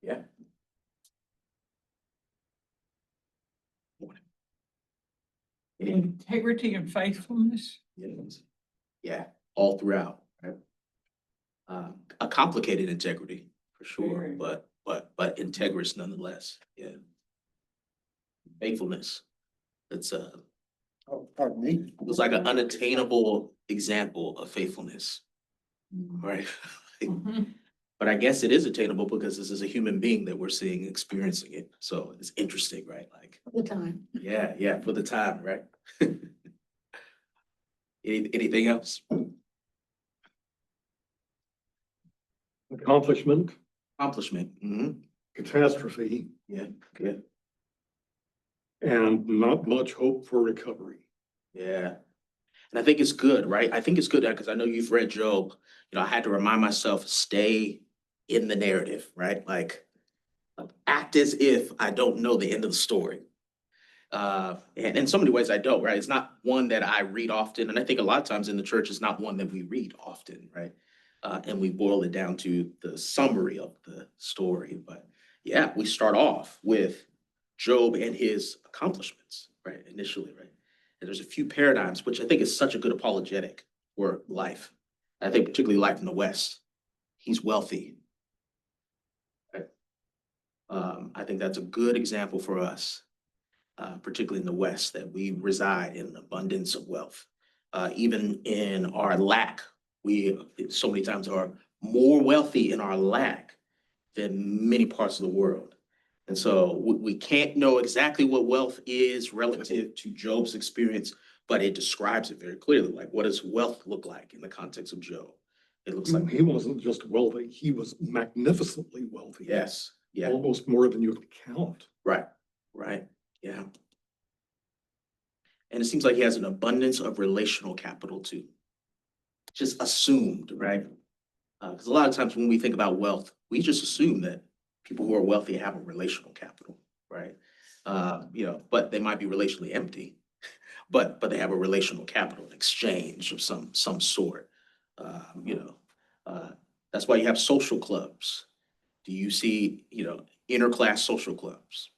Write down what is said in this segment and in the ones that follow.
Yeah. Integrity and faithfulness. Yes. Yeah, all throughout, right? A complicated integrity for sure, Very. but integrous nonetheless. Yeah. Faithfulness. It's Oh, pardon me. it was like an unattainable example of faithfulness, right? Mhm. But I guess it is attainable because this is a human being that we're seeing experiencing it. So it's interesting, right? Like, The time. yeah, for the time, right? Anything else? Accomplishment, Accomplishment. catastrophe, Yeah. and not much hope for recovery. Yeah. And I think it's good, right? I think it's good because I know you've read Job. I had to remind myself, stay in the narrative, right? Like act as if I don't know the end of the story. And in so many ways I don't, right? It's not one that I read often. And I think a lot of times in the church, it's not one that we read often, right? And we boil it down to the summary of the story. But yeah, we start off with Job and his accomplishments, right? Initially, right? And there's a few paradigms, which I think is such a good apologetic for life. I think particularly life in the West. He's wealthy. Right? I think that's a good example for us, particularly in the West, that we reside in an abundance of wealth. Even in our lack, we so many times are more wealthy in our lack than many parts of the world. And so we can't know exactly what wealth is relative to Job's experience, but it describes it very clearly. Like, what does wealth look like in the context of Job? It looks like, He wasn't just wealthy, he was magnificently wealthy. yes, yeah, Almost more than you could count. right, yeah. And it seems like he has an abundance of relational capital too. Just assumed, right? Because a lot of times when we think about wealth, we just assume that people who are wealthy have a relational capital, right? But they might be relationally empty, but they have a relational capital, an exchange of some sort. That's why you have social clubs. Do you see, interclass social clubs?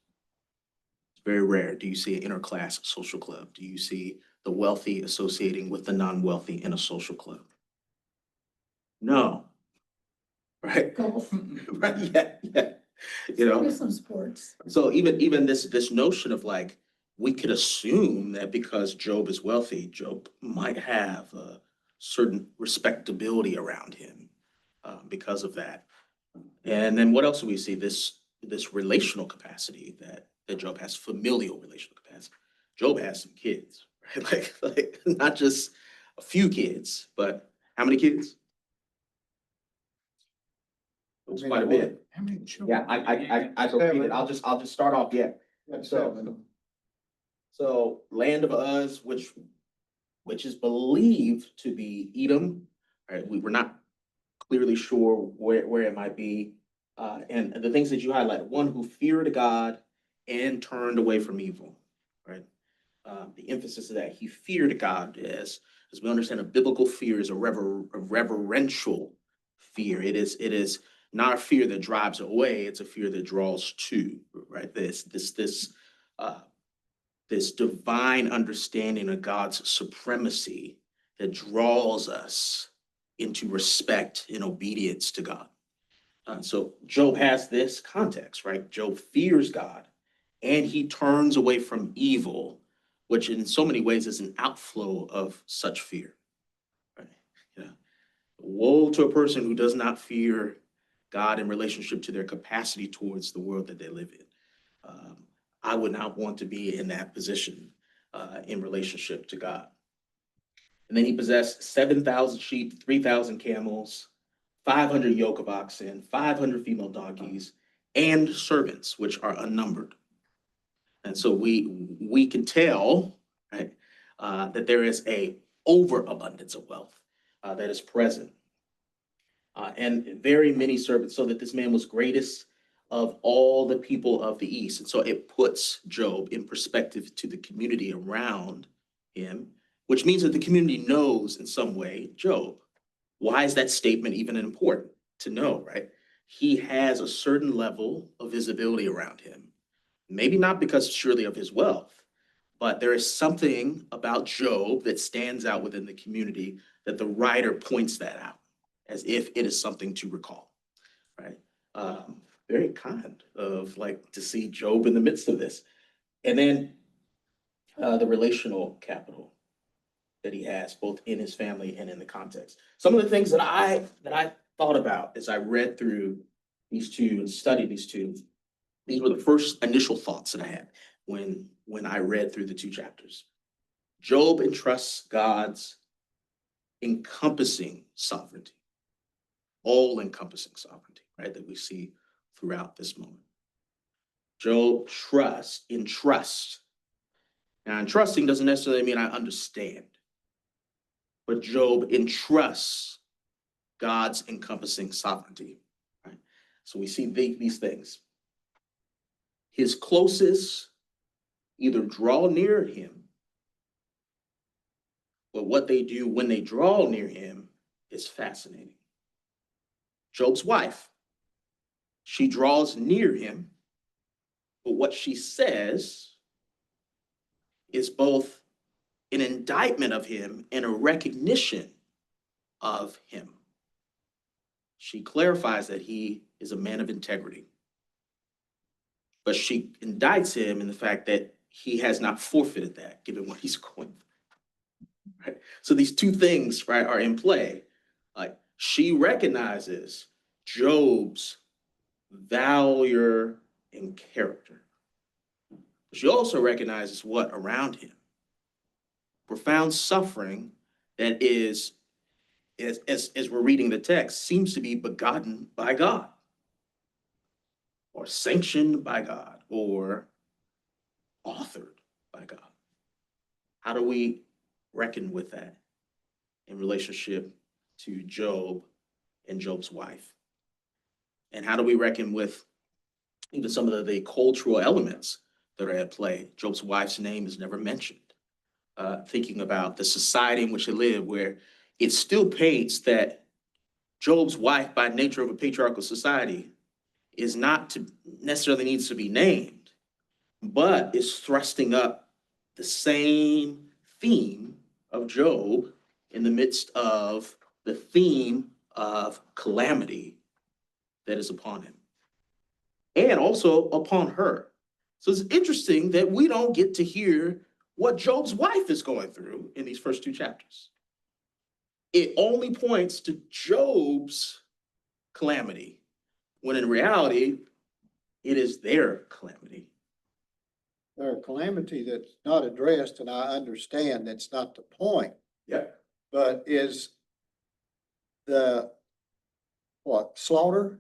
It's very rare. Do you see an interclass social club? Do you see the wealthy associating with the non-wealthy in a social club? No. Right? Golf. Right, yeah. Maybe some sports. So even this notion of like, we could assume that because Job is wealthy, Job might have a certain respectability around him because of that. And then what else do we see? This relational capacity that Job has, familial relational capacity. Job has some kids, right? Like not just a few kids, but how many kids? It was quite a bit. How many children? Yeah, I can read it. I'll just start off. Yeah. So land of Uz, which is believed to be Edom. Right, we were not clearly sure where it might be. And the things that you highlighted, one who feared God and turned away from evil. Right. The emphasis of that he feared God, as we understand, a biblical fear is a reverential fear. It is not a fear that drives away; it's a fear that draws to. Right. This divine understanding of God's supremacy that draws us into respect and obedience to God. So Job has this context, right? Job fears God and he turns away from evil, which in so many ways is an outflow of such fear. Right? Yeah. Woe to a person who does not fear God in relationship to their capacity towards the world that they live in. I would not want to be in that position in relationship to God. And then he possessed 7,000 sheep, 3,000 camels, 500 yoke of oxen, 500 female donkeys, and servants, which are unnumbered. And so we can tell, right, that there is a overabundance of wealth that is present. And very many servants, so that this man was greatest of all the people of the East. And so it puts Job in perspective to the community around him, which means that the community knows in some way Job. Why is that statement even important? to know, right? He has a certain level of visibility around him. Maybe not because surely of his wealth, but there is something about Job that stands out within the community that the writer points that out as if it is something to recall, right? Very kind of like to see Job in the midst of this. And then the relational capital that he has, both in his family and in the context. Some of the things that I thought about as I read through these two and studied these two, these were the first initial thoughts that I had when I read through the two chapters. Job entrusts God's encompassing sovereignty, all-encompassing sovereignty, right, that we see throughout this moment. Job entrusts. Now, entrusting doesn't necessarily mean I understand, but Job entrusts God's encompassing sovereignty, right? So we see these things. His closest either draw near him, but what they do when they draw near him is fascinating. Job's wife, she draws near him, but what she says is both an indictment of him and a recognition of him. She clarifies that he is a man of integrity, but she indicts him in the fact that he has not forfeited that, given what he's going through. Right? So these two things, right, are in play. Like she recognizes Job's valor and character. She also recognizes what around him. Profound suffering that is, as we're reading the text, seems to be begotten by God, or sanctioned by God, or authored by God. How do we reckon with that in relationship to Job and Job's wife? And how do we reckon with even some of the cultural elements that are at play? Job's wife's name is never mentioned. Thinking about the society in which they live, where it still paints that Job's wife, by nature of a patriarchal society, is not to necessarily needs to be named, but is thrusting up the same theme of Job in the midst of the theme of calamity that is upon him and also upon her. So it's interesting that we don't get to hear what Job's wife is going through in these first two chapters. It only points to Job's calamity, when in reality, it is their calamity. Or a calamity that's not addressed, and I understand that's not the point, Yeah. but is the, slaughter?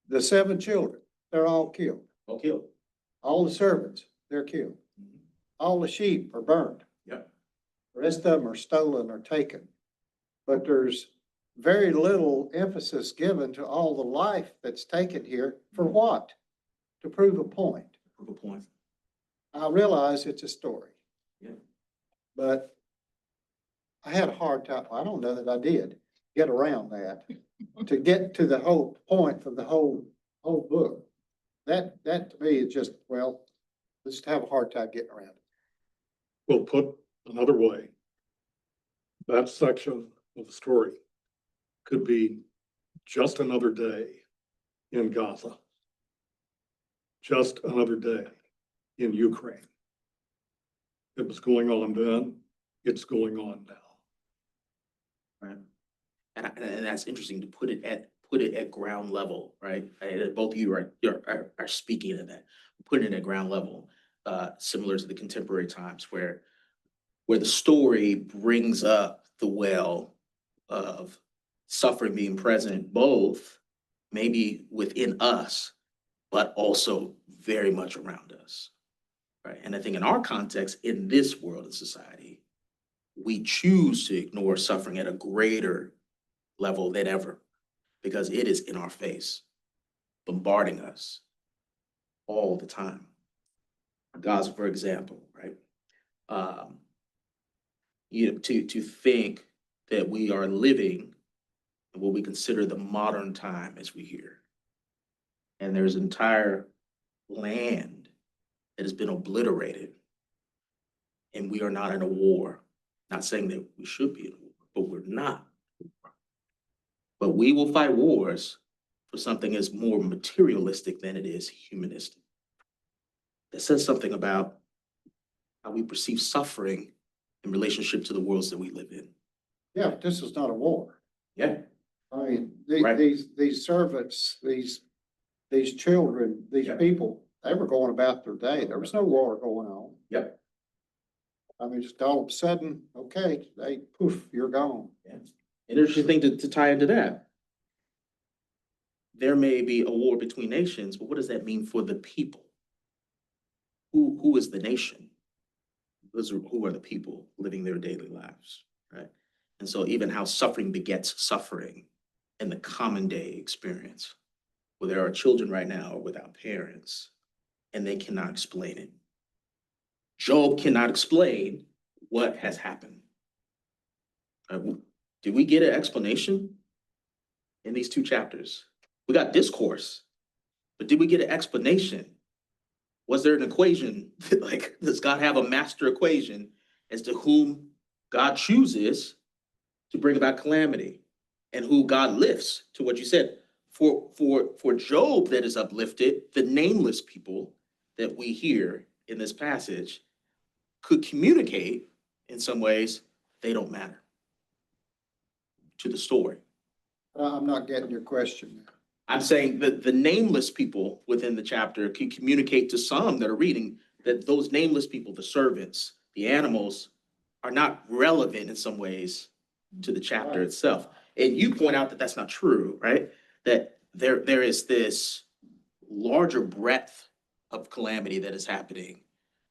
The 7 children, they're all killed. All killed. All the servants, they're killed. All the sheep are burned. Yeah. The rest of them are stolen or taken. But there's very little emphasis given to all the life that's taken here. For what? To prove a point. Proof of point. I realize it's a story. Yeah. But I had a hard time, I don't know that I did, get around that, to get to the whole point of the whole book. That to me is just, well, let's have a hard time getting around it. Well, put another way, that section of the story could be just another day in Gaza, just another day in Ukraine. It was going on then, it's going on now. Right. And that's interesting to put it at ground level, right? Both of you are speaking of that, putting it at ground level, similar to the contemporary times where the story brings up the well of suffering being present, both maybe within us, but also very much around us, right? And I think in our context, in this world and society, we choose to ignore suffering at a greater level than ever, because it is in our face, bombarding us all the time. Gaza, for example, right? To think that we are living and what we consider the modern time as we hear. And there's entire land that has been obliterated. And we are not in a war. Not saying that we should be in a war, but we're not. But we will fight wars for something as more materialistic than it is humanistic. That says something about how we perceive suffering in relationship to the worlds that we live in. Yeah, but this is not a war. Yeah. I mean, Right. these servants, these children, these Yeah. people, they were going about their day. There was no war going on. Yep. I mean, just all of a sudden, okay, they poof, you're gone. An interesting thing to tie into that. There may be a war between nations, but what does that mean for the people? Who is the nation? Who are the people living their daily lives, right? And so even how suffering begets suffering in the common day experience, where there are children right now without parents, and they cannot explain it. Job cannot explain what has happened. Did we get an explanation in these 2 chapters? We got discourse, but did we get an explanation? Was there an equation? Like, does God have a master equation as to whom God chooses to bring about calamity and who God lifts to what you said? For Job that is uplifted, the nameless people that we hear in this passage could communicate in some ways they don't matter to the story. I'm not getting your question. I'm saying that the nameless people within the chapter can communicate to some that are reading that those nameless people, the servants, the animals, are not relevant in some ways to the chapter Right. itself. And you point out that that's not true, right? That there is this larger breadth of calamity that is happening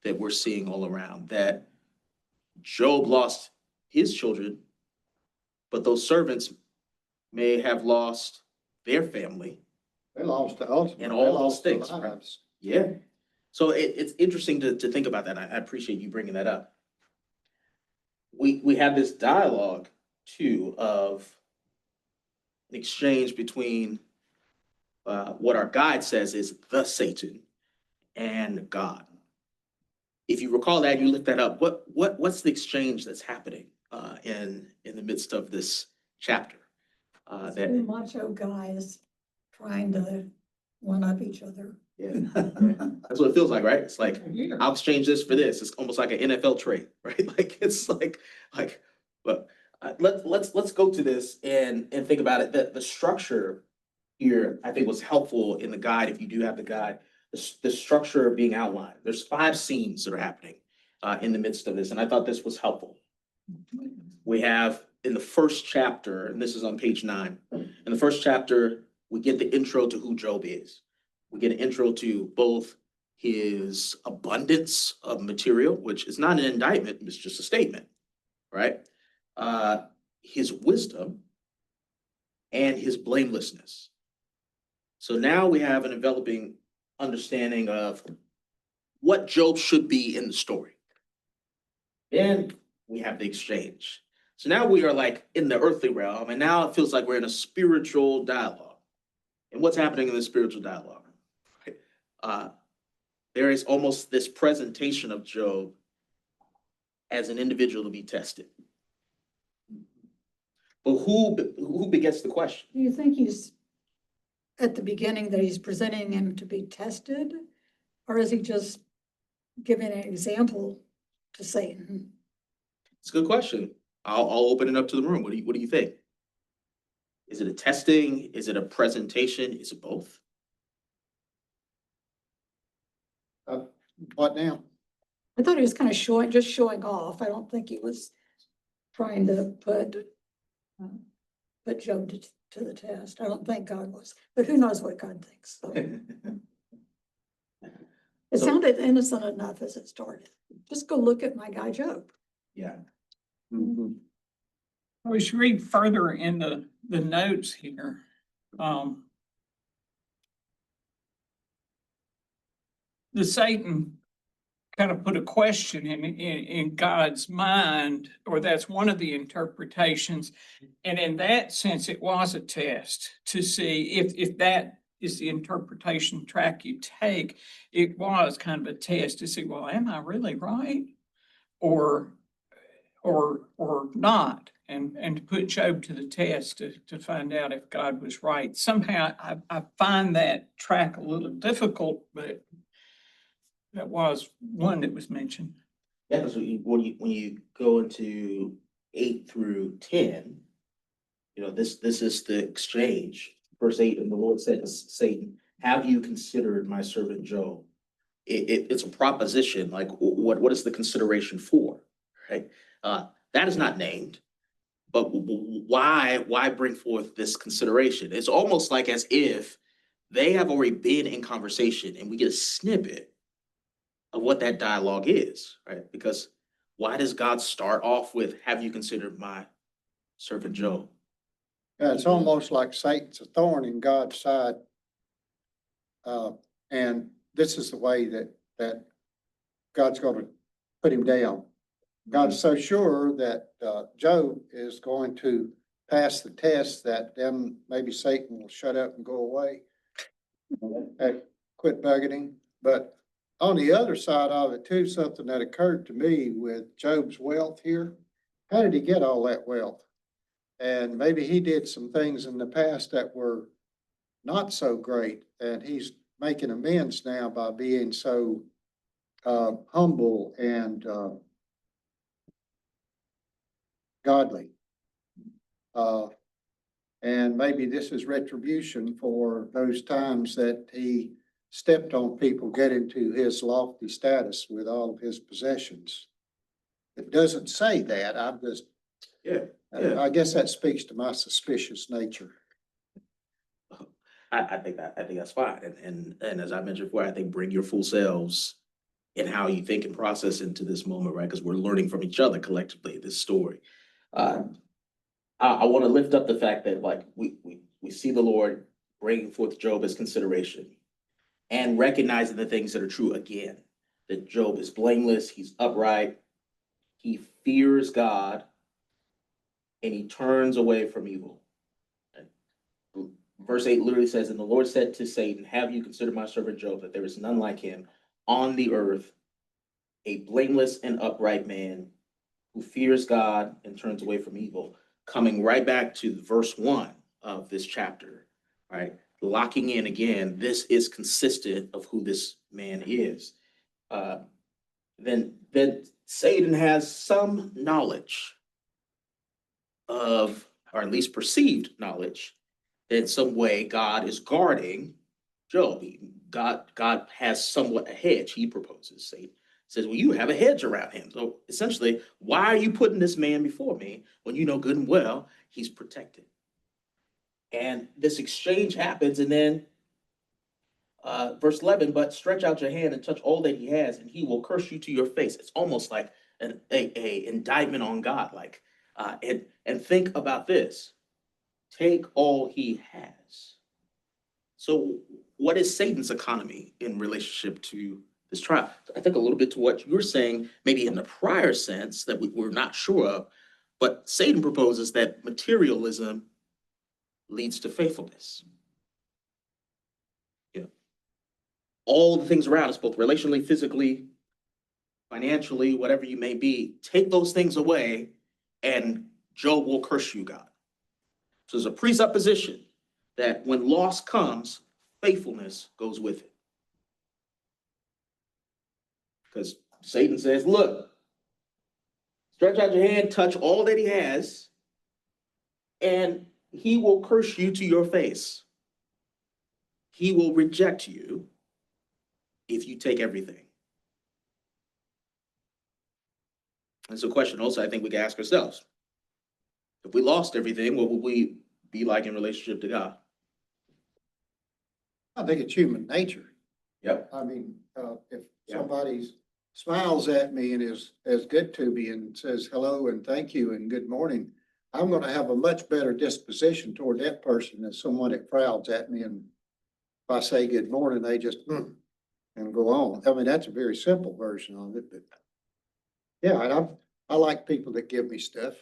that we're seeing all around, that Job lost his children, but those servants may have lost their family. They lost the ultimate. And They all those lost their things, right? lives. Yeah. So it's interesting to think about that. I appreciate you bringing that up. We have this dialogue too of an exchange between what our guide says is the Satan and God. If you recall that, you looked that up. What's the exchange that's happening in the midst of this chapter? Two That macho guys trying to one up each other. yeah, that's what it feels like, right? It's like I'll exchange this for this. It's almost like an NFL trade, right? Like it's like, but let's go to this and think about it. The structure here, I think, was helpful in the guide. If you do have the guide, the structure being outlined. There's 5 scenes that are happening in the midst of this, and I thought this was helpful. We have in the first chapter, and this is on page 9. In the first chapter, we get the intro to who Job is. We get an intro to both his abundance of material, which is not an indictment, it's just a statement, right? His wisdom and his blamelessness. So now we have an enveloping understanding of what Job should be in the story. Then we have the exchange. So now we are like in the earthly realm, and now it feels like we're in a spiritual dialogue. And what's happening in the spiritual dialogue? There is almost this presentation of Job as an individual to be tested. But who begets the question? Do you think he's at the beginning that he's presenting him to be tested? Or is he just giving an example to Satan? It's a good question. I'll open it up to the room. What do you think? Is it a testing? Is it a presentation? Is it both? What now? I thought he was kind of showing off. I don't think he was trying to put Job to the test. I don't think God was, but who knows what God thinks. So. It So- sounded innocent enough as it started. Just go look at my guy Job. Yeah. As you read further in the notes here, the Satan kind of put a question in God's mind, or that's one of the interpretations. And in that sense, it was a test to see if that is the interpretation track you take. It was kind of a test to see, well, am I really right? Or not? And to put Job to the test to find out if God was right. Somehow I find that track a little difficult, but that was one that was mentioned. Yeah, because when you go into 8 through 10, this is the exchange. Verse 8, and the Lord said to Satan, "Have you considered my servant Job?" It's a proposition. Like, what is the consideration for? Right? That is not named. But why bring forth this consideration? It's almost like as if they have already been in conversation, and we get a snippet of what that dialogue is, right? Because why does God start off with, "Have you considered my servant Job?" Yeah, it's almost like Satan's a thorn in God's side. And this is the way that God's going to put him down. God's so sure that Job is going to pass the test that then maybe Satan will shut up and go away and quit bugging him. But on the other side of it too, something that occurred to me with Job's wealth here, how did he get all that wealth? And maybe he did some things in the past that were not so great, and he's making amends now by being so humble and godly. And maybe this is retribution for those times that he stepped on people getting to his lofty status with all of his possessions. It doesn't say that. I'm just, Yeah. I guess that speaks to my suspicious nature. I think that's fine. And as I mentioned before, I think bring your full selves in how you think and process into this moment, right? Because we're learning from each other collectively, this story. I want to lift up the fact that, like, we see the Lord bringing forth Job as consideration and recognizing the things that are true again, that Job is blameless, he's upright, he fears God, and he turns away from evil. And verse 8 literally says, "And the Lord said to Satan, have you considered my servant Job, that there is none like him on the earth, a blameless and upright man who fears God and turns away from evil." Coming right back to verse 1 of this chapter, right? Locking in again, this is consistent of who this man is. Then Satan has some knowledge of, or at least perceived knowledge, that in some way God is guarding Job. God has somewhat a hedge, he proposes. Satan says, well, you have a hedge around him. So essentially, why are you putting this man before me when you know good and well he's protected? And this exchange happens, and then verse 11, but stretch out your hand and touch all that he has, and he will curse you to your face. It's almost like a indictment on God. Like, and think about this: take all he has. So, what is Satan's economy in relationship to this trial? I think a little bit to what you're saying, maybe in the prior sense that we're not sure of, but Satan proposes that materialism leads to faithfulness. All the things around us, both relationally, physically, financially, whatever you may be, take those things away and Job will curse you, God. So there's a presupposition that when loss comes, faithfulness goes with it. Because Satan says, look, stretch out your hand, touch all that he has, and he will curse you to your face. He will reject you if you take everything. It's a question also I think we can ask ourselves. If we lost everything, what would we be like in relationship to God? I think it's human nature. Yep. I mean, if somebody smiles at me and is good to me and says hello and thank you and good morning, I'm going to have a much better disposition toward that person than someone that frowns at me. And if I say good morning, they just, and go on. I mean, that's a very simple version of it, but yeah, and I like people that give me stuff.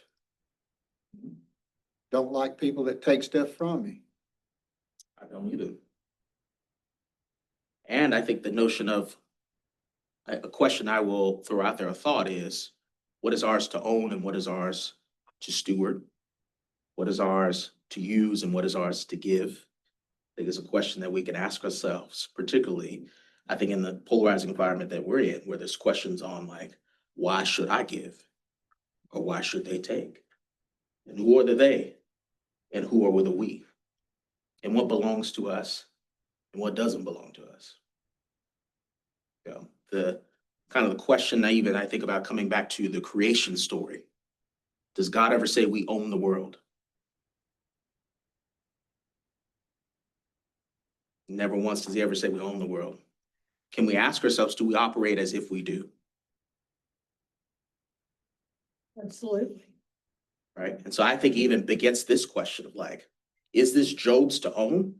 Don't like people that take stuff from me. I don't either. And I think the notion of a question I will throw out there, a thought is, what is ours to own and what is ours to steward? What is ours to use and what is ours to give? I think it's a question that we can ask ourselves, particularly, I think in the polarizing environment that we're in, where there's questions on like, why should I give? Or why should they take? And who are the they? And who are the we? And what belongs to us and what doesn't belong to us? You know, the kind of the question I think about coming back to the creation story. Does God ever say we own the world? Never once does he ever say we own the world. Can we ask ourselves, do we operate as if we do? Absolutely. Right? And so I think even begets this question of like, is this Job's to own?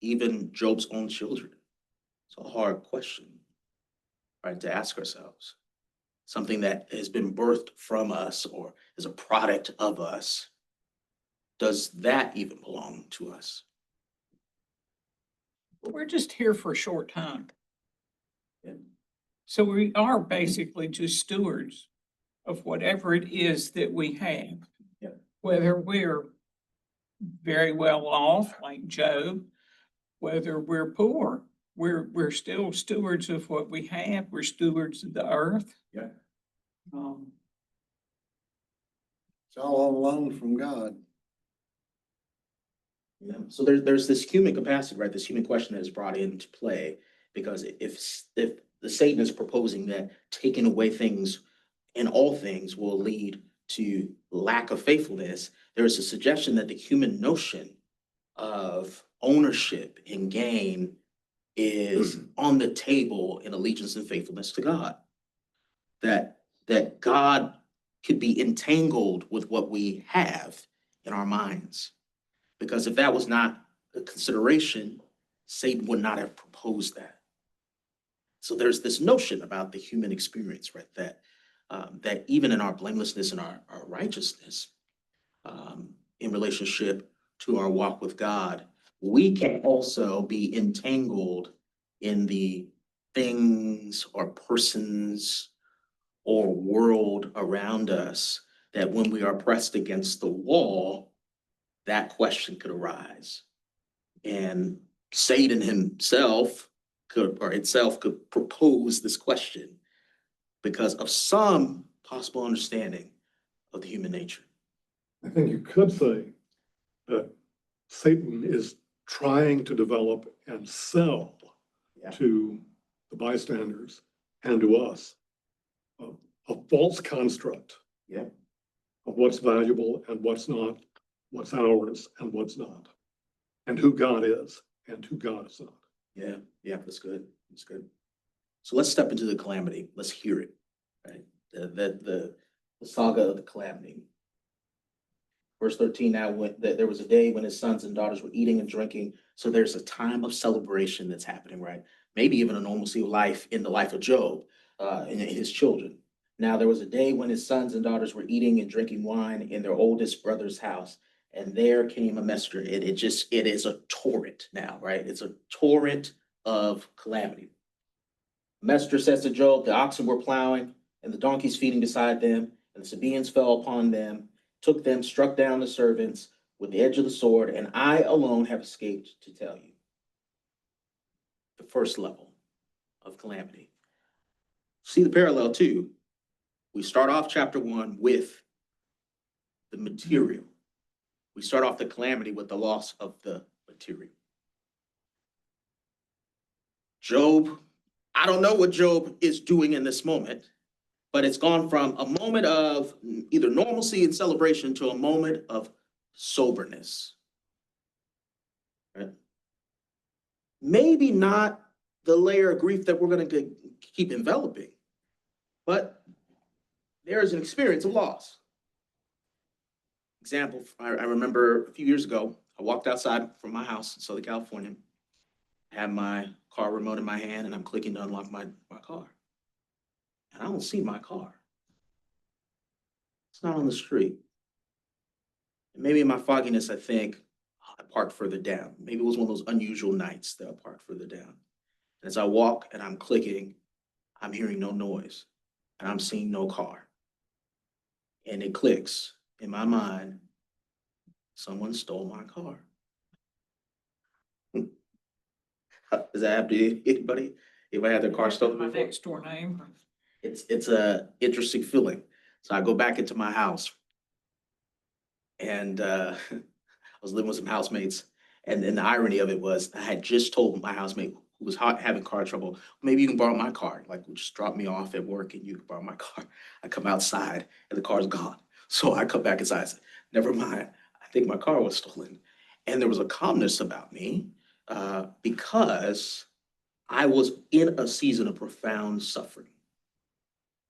Even Job's own children? It's a hard question, right, to ask ourselves. Something that has been birthed from us or is a product of us. Does that even belong to us? We're just here for a short time. Yeah. So we are basically just stewards of whatever it is that we have. Yeah. Whether we're very well off, like Job, whether we're poor, we're still stewards of what we have. We're stewards of the earth. Yeah. It's all on loan from God. Yeah. So there's this human capacity, right? This human question that is brought into play because if the Satan is proposing that taking away things in all things will lead to lack of faithfulness, there is a suggestion that the human notion of ownership and gain is on the table in allegiance and faithfulness to God. That God could be entangled with what we have in our minds. Because if that was not a consideration, Satan would not have proposed that. So there's this notion about the human experience, right? That even in our blamelessness and our righteousness, in relationship to our walk with God, we can also be entangled in the things or persons or world around us that when we are pressed against the wall, that question could arise. And Satan himself could propose this question because of some possible understanding of the human nature. I think you could say that Satan is trying to develop and sell Yeah. to the bystanders and to us a false construct Yeah. of what's valuable and what's not, what's ours and what's not, and who God is and who God is not. Yeah, that's good. That's good. So let's step into the calamity. Let's hear it. Right. The saga of the calamity. Verse 13, now there was a day when his sons and daughters were eating and drinking. So there's a time of celebration that's happening, right? Maybe even a normalcy of life in the life of Job and his children. Now there was a day when his sons and daughters were eating and drinking wine in their oldest brother's house. And there came a messenger. It is a torrent now, right? It's a torrent of calamity. Messenger says to Job, the oxen were plowing and the donkeys feeding beside them, and the Sabaeans fell upon them, took them, struck down the servants with the edge of the sword, and I alone have escaped to tell you. The first level of calamity. See the parallel too. We start off chapter 1 with the material. We start off the calamity with the loss of the material. Job, I don't know what Job is doing in this moment, but it's gone from a moment of either normalcy and celebration to a moment of soberness. Right? Maybe not the layer of grief that we're going to keep enveloping, but there is an experience of loss. Example, I remember a few years ago, I walked outside from my house in Southern California, I have my car remote in my hand and I'm clicking to unlock my car. And I don't see my car. It's not on the street. And maybe in my fogginess, I think, "Oh, I parked further down." Maybe it was one of those unusual nights that I parked further down. And as I walk and I'm clicking, I'm hearing no noise and I'm seeing no car. And it clicks in my mind, someone stole my car. Does that happen to anybody? If I had their car stolen My before? next door neighbor. It's a interesting feeling. So I go back into my house and I was living with some housemates. And then the irony of it was I had just told my housemate who was having car trouble, maybe you can borrow my car. Like, just drop me off at work and you can borrow my car. I come outside and the car's gone. So I come back inside and say, never mind, I think my car was stolen. And there was a calmness about me because I was in a season of profound suffering.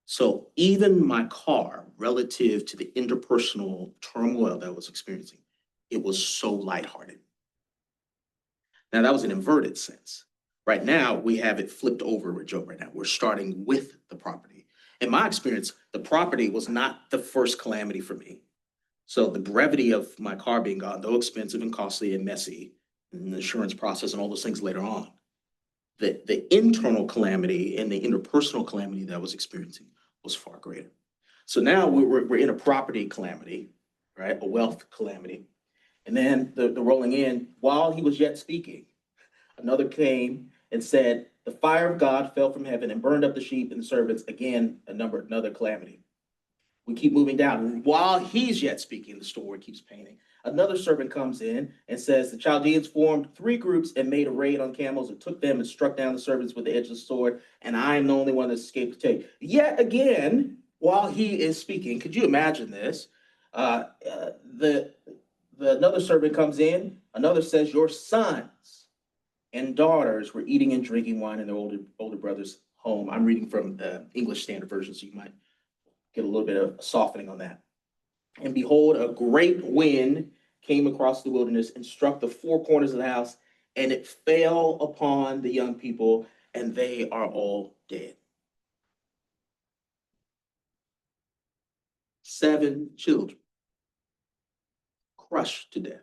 So even my car, relative to the interpersonal turmoil that I was experiencing, it was so lighthearted. Now, that was an inverted sense. Right now, we have it flipped over with Job right now. We're starting with the property. In my experience, the property was not the first calamity for me. So the brevity of my car being gone, though expensive and costly and messy, and the insurance process and all those things later on, the internal calamity and the interpersonal calamity that I was experiencing was far greater. So now we're in a property calamity, right? A wealth calamity. And then the rolling in, while he was yet speaking, another came and said, the fire of God fell from heaven and burned up the sheep and the servants. Again, another calamity. We keep moving down. And while he's yet speaking, the story keeps painting. Another servant comes in and says, the Chaldeans formed 3 groups and made a raid on camels and took them and struck down the servants with the edge of the sword. And I am the only one that escaped the take. Yet again, while he is speaking, could you imagine this? Another servant comes in, another says, your sons and daughters were eating and drinking wine in their older brother's home. I'm reading from the English Standard Version, so you might get a little bit of softening on that. And behold, a great wind came across the wilderness and struck the 4 corners of the house, and it fell upon the young people, and they are all dead. 7 children crushed to death.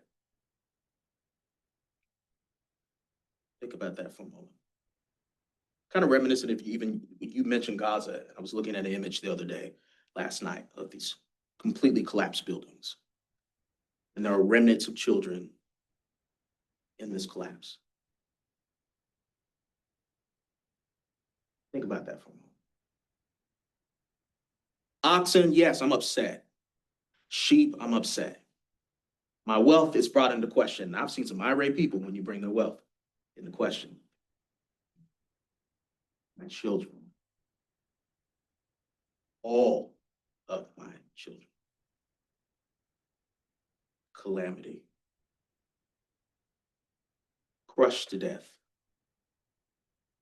Think about that for a moment. Kind of reminiscent of even you mentioned Gaza. I was looking at an image the other day, last night, of these completely collapsed buildings. And there are remnants of children in this collapse. Think about that for a moment. Oxen, yes, I'm upset. Sheep, I'm upset. My wealth is brought into question. I've seen some irate people when you bring their wealth into question. My children. All of my children. Calamity. Crushed to death.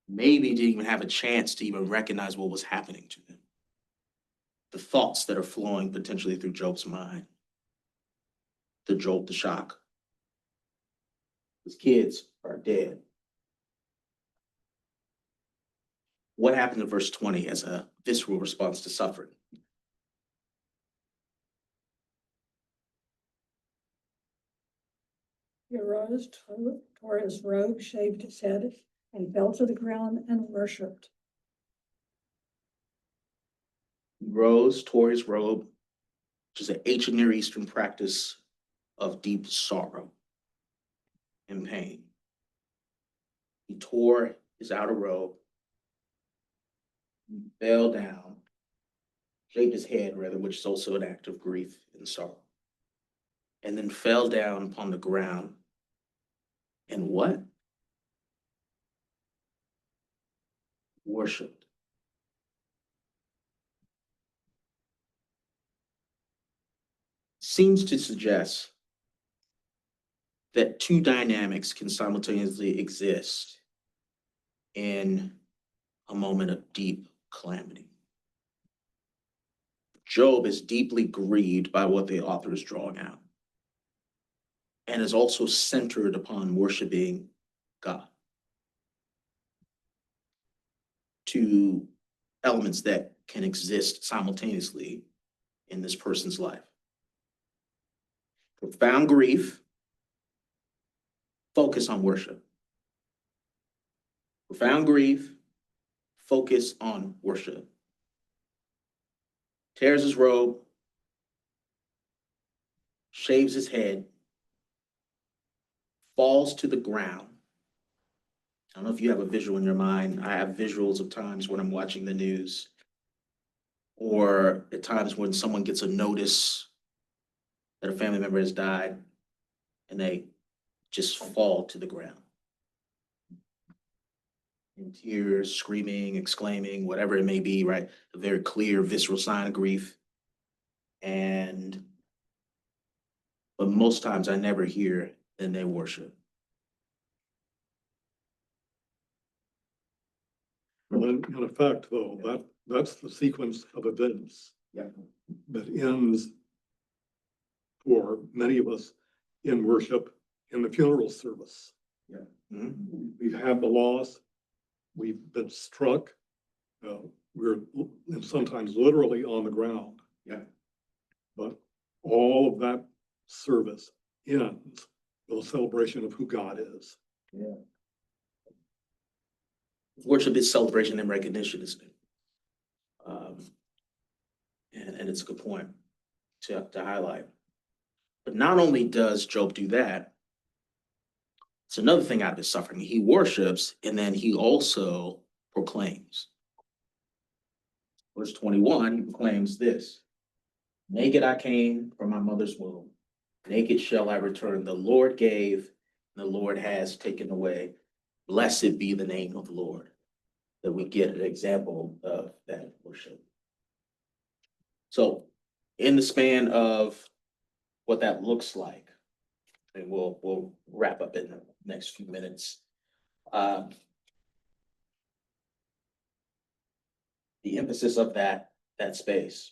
Maybe didn't even have a chance to even recognize what was happening to them. The thoughts that are flowing potentially through Job's mind. The jolt, the shock. His kids are dead. What happened in verse 20 as a visceral response to suffering? He arose, tore his robe, shaved his head, and fell to the ground and worshipped. He rose, tore his robe, which is an ancient Near Eastern practice of deep sorrow and pain. He tore his outer robe, fell down, shaved his head, rather, which is also an act of grief and sorrow, and then fell down upon the ground. And what? Worshipped. Seems to suggest that 2 dynamics can simultaneously exist in a moment of deep calamity. Job is deeply grieved by what the author is drawing out and is also centered upon worshiping God. two elements that can exist simultaneously in this person's life. Profound grief, focus on worship. Profound grief, focus on worship. Tears his robe, shaves his head, falls to the ground. I don't know if you have a visual in your mind. I have visuals of times when I'm watching the news, or at times when someone gets a notice that a family member has died and they just fall to the ground. In tears, screaming, exclaiming, whatever it may be, right? A very clear, visceral sign of grief. But most times I never hear then they worship. Well, in effect, though, that's the sequence of events Yeah. that ends for many of us in worship in the funeral service. Mhm. We've had the loss, we've been struck, we're sometimes literally on the ground. Yeah. But all of that service ends with a celebration of who God is. Worship is celebration and recognition, isn't it? And it's a good point to highlight. But not only does Job do that, it's another thing out of his suffering. He worships and then he also proclaims. Verse 21 he proclaims this: naked I came from my mother's womb, naked shall I return. The Lord gave, and the Lord has taken away. Blessed be the name of the Lord. That we get an example of that worship. So, in the span of what that looks like, and we'll wrap up in the next few minutes. The emphasis of that space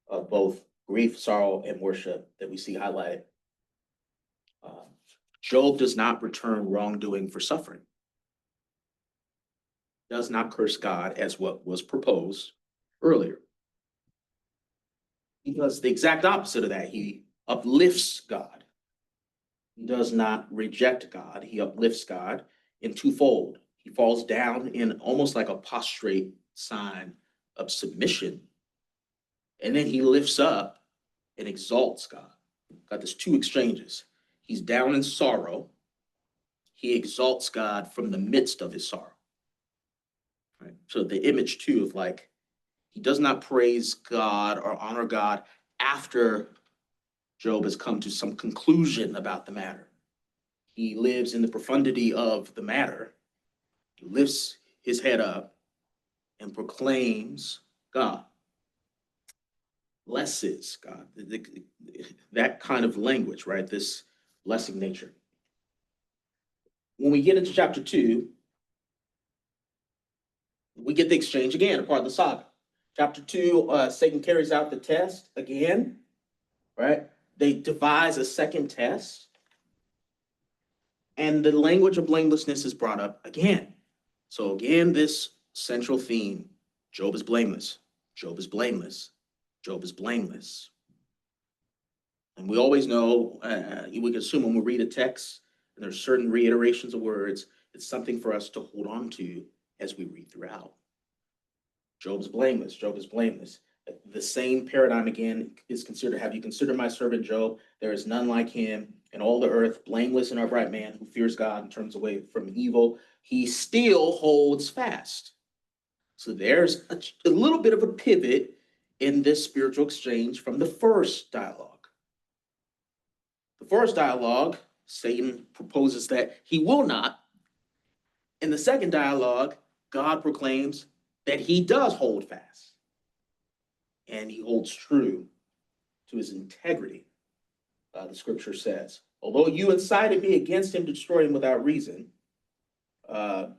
of both grief, sorrow, and worship that we see highlighted. Job does not return wrongdoing for suffering. Does not curse God as what was proposed earlier. He does the exact opposite of that. He uplifts God. He does not reject God. He uplifts God in twofold. He falls down in almost like a prostrate sign of submission. And then he lifts up and exalts God. Got this two exchanges. He's down in sorrow. He exalts God from the midst of his sorrow. Right? So the image too of like, he does not praise God or honor God after Job has come to some conclusion about the matter. He lives in the profundity of the matter, he lifts his head up and proclaims God. Blesses God. That kind of language, right? This blessing nature. When we get into chapter 2, we get the exchange again, a part of the saga. Chapter 2, Satan carries out the test again, right? They devise a second test, and the language of blamelessness is brought up again. So again, this central theme: Job is blameless. Job is blameless. Job is blameless. And we always know, we can assume when we read a text and there's certain reiterations of words, it's something for us to hold on to as we read throughout. Job's blameless. Job is blameless. The same paradigm again is considered. Have you considered my servant Job? There is none like him in all the earth, blameless and upright man who fears God and turns away from evil. He still holds fast. So there's a little bit of a pivot in this spiritual exchange from the first dialogue. The first dialogue, Satan proposes that he will not. In the second dialogue, God proclaims that he does hold fast. And he holds true to his integrity, the scripture says. Although you incited me against him to destroy him without reason, then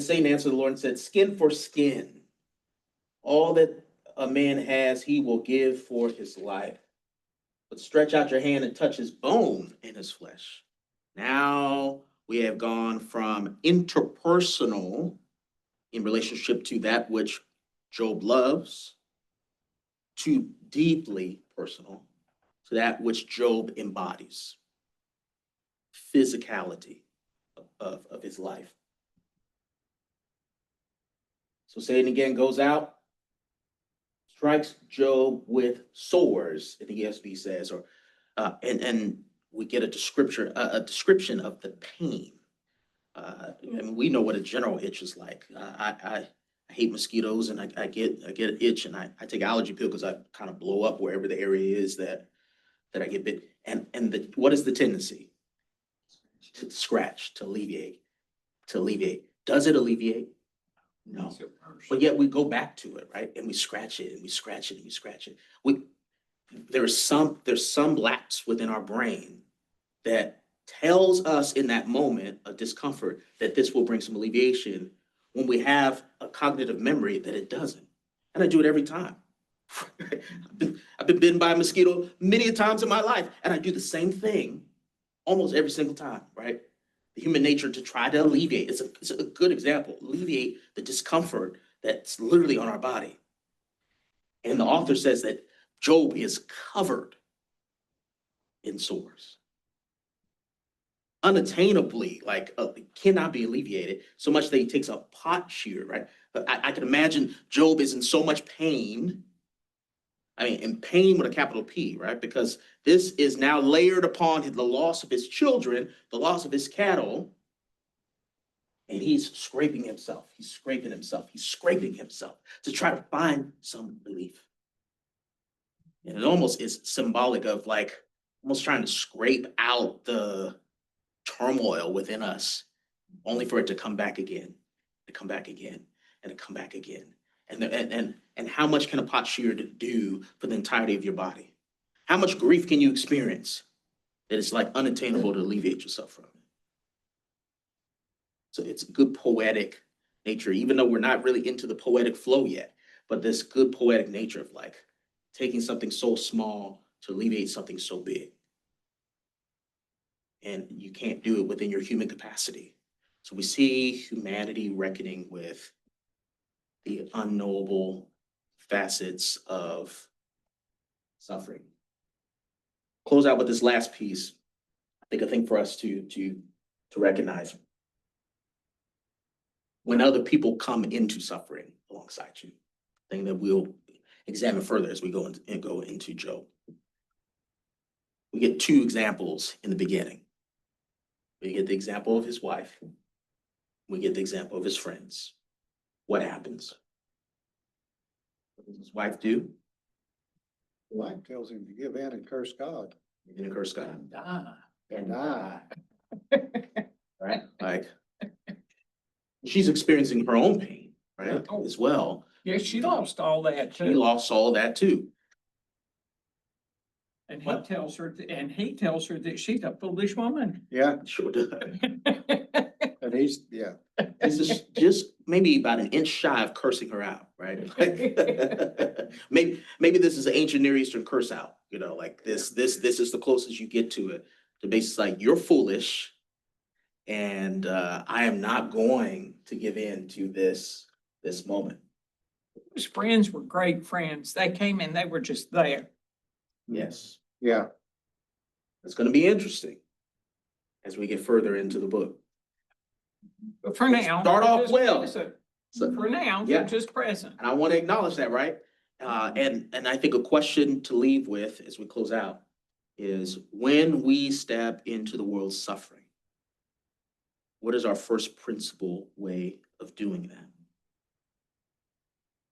Satan answered the Lord and said, skin for skin. All that a man has, he will give for his life. But stretch out your hand and touch his bone and his flesh. Now we have gone from interpersonal in relationship to that which Job loves, to deeply personal, to that which Job embodies, physicality of his life. So Satan again goes out, strikes Job with sores, in the ESV says, or and we get a description of the pain. And we know what a general itch is like. I hate mosquitoes, and I get an itch, and I take allergy pill because I kind of blow up wherever the area is that I get bit. And what is the tendency? To scratch, to alleviate, Does it alleviate? No. But yet we go back to it, right? And we scratch it, and we scratch it, and we scratch it. There's some lapse within our brain that tells us in that moment of discomfort that this will bring some alleviation, when we have a cognitive memory that it doesn't. And I do it every time. I've been bitten by a mosquito many times in my life, and I do the same thing almost every single time, right? The human nature to try to alleviate. It's a good example. Alleviate the discomfort that's literally on our body. And the author says that Job is covered in sores. Unattainably, cannot be alleviated, so much that he takes a pot shear, right? But I can imagine Job is in so much pain. I mean, in pain with a capital P, right? Because this is now layered upon the loss of his children, the loss of his cattle, and he's scraping himself. He's scraping himself to try to find some relief. And it almost is symbolic of almost trying to scrape out the turmoil within us, only for it to come back again, to come back again, and to come back again. And how much can a pot shear do for the entirety of your body? How much grief can you experience that it's unattainable to alleviate yourself from it? So it's a good poetic nature, even though we're not really into the poetic flow yet, but this good poetic nature of taking something so small to alleviate something so big. And you can't do it within your human capacity. So we see humanity reckoning with the unknowable facets of suffering. Close out with this last piece. I think for us to recognize when other people come into suffering alongside you, thing that we'll examine further as we go into Job. We get two examples in the beginning. We get the example of his wife. We get the example of his friends. What happens? What does his wife do? The wife tells him to give in and curse God. Begin to curse God. And die. Right? She's experiencing her own pain, right? Oh. As well. Yeah, she lost all that She too. lost all that too. And he tells her, that she's a foolish woman. Yeah, Sure does. and he's, yeah. This is just maybe about an inch shy of cursing her out, right? Maybe this is an ancient Near Eastern curse out, this is the closest you get to it. To basically you're foolish, and I am not going to give in to this moment. His friends were great friends. They came in, they were just there. Yes, Yeah, it's going to be interesting as we get further into the book. But for now. Start they're off just well. present. So, For now, yeah. they're just present. and I want to acknowledge that, right? And I think a question to leave with as we close out is, when we step into the world's suffering, what is our first principle way of doing that?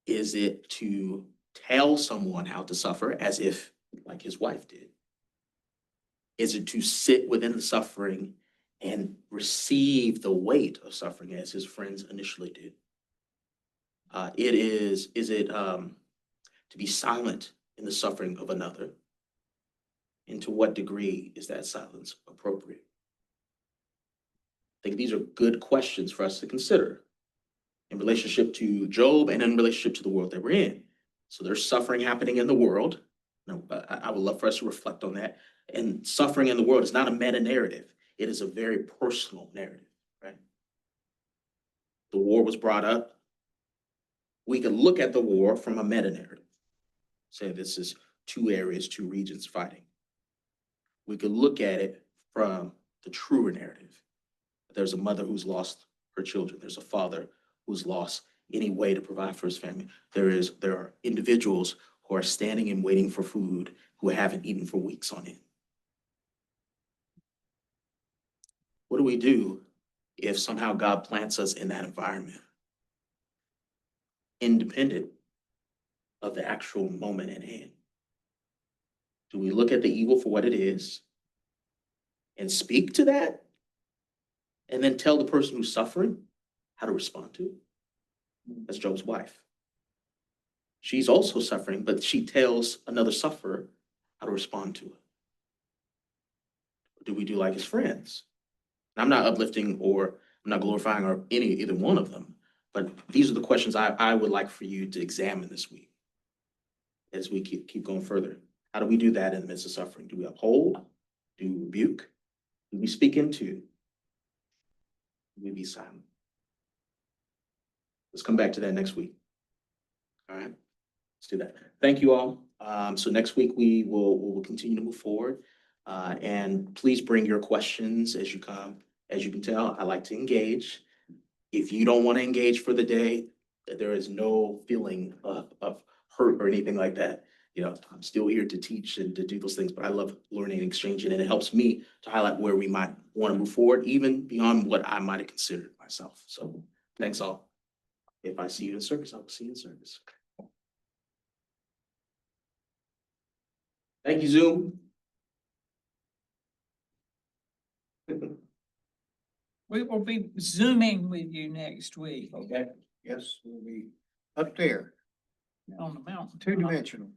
Is it to tell someone how to suffer as if like his wife did? Is it to sit within the suffering and receive the weight of suffering as his friends initially did? Is it to be silent in the suffering of another? And to what degree is that silence appropriate? I think these are good questions for us to consider in relationship to Job and in relationship to the world that we're in. So there's suffering happening in the world. I would love for us to reflect on that. And suffering in the world is not a meta narrative. It is a very personal narrative, right? The war was brought up We could look at the war from a meta-narrative. Say this is two areas, two regions fighting. We could look at it from the truer narrative. There's a mother who's lost her children. There's a father who's lost any way to provide for his family. There are individuals who are standing and waiting for food who haven't eaten for weeks on end. What do we do if somehow God plants us in that environment, independent of the actual moment at hand? Do we look at the evil for what it is and speak to that, and then tell the person who's suffering how to respond to it? That's Job's wife. She's also suffering, but she tells another sufferer how to respond to it. Or do we do like his friends? I'm not uplifting or I'm not glorifying or either one of them, but these are the questions I would like for you to examine this week as we keep going further. How do we do that in the midst of suffering? Do we uphold? Do we rebuke? Do we speak into? Do we be silent? Let's come back to that next week. All right, let's do that. Thank you all. So next week we will continue to move forward. And please bring your questions as you come. As you can tell, I like to engage. If you don't want to engage for the day, there is no feeling of hurt or anything like that. You know, I'm still here to teach and to do those things, but I love learning and exchanging, and it helps me to highlight where we might want to move forward, even beyond what I might have considered myself. So thanks all. If I see you in service, I will see you in service. Thank you, Zoom. We will be Zooming with you next week Okay. Yes, we'll be up there, on the mountain. 2-dimensional.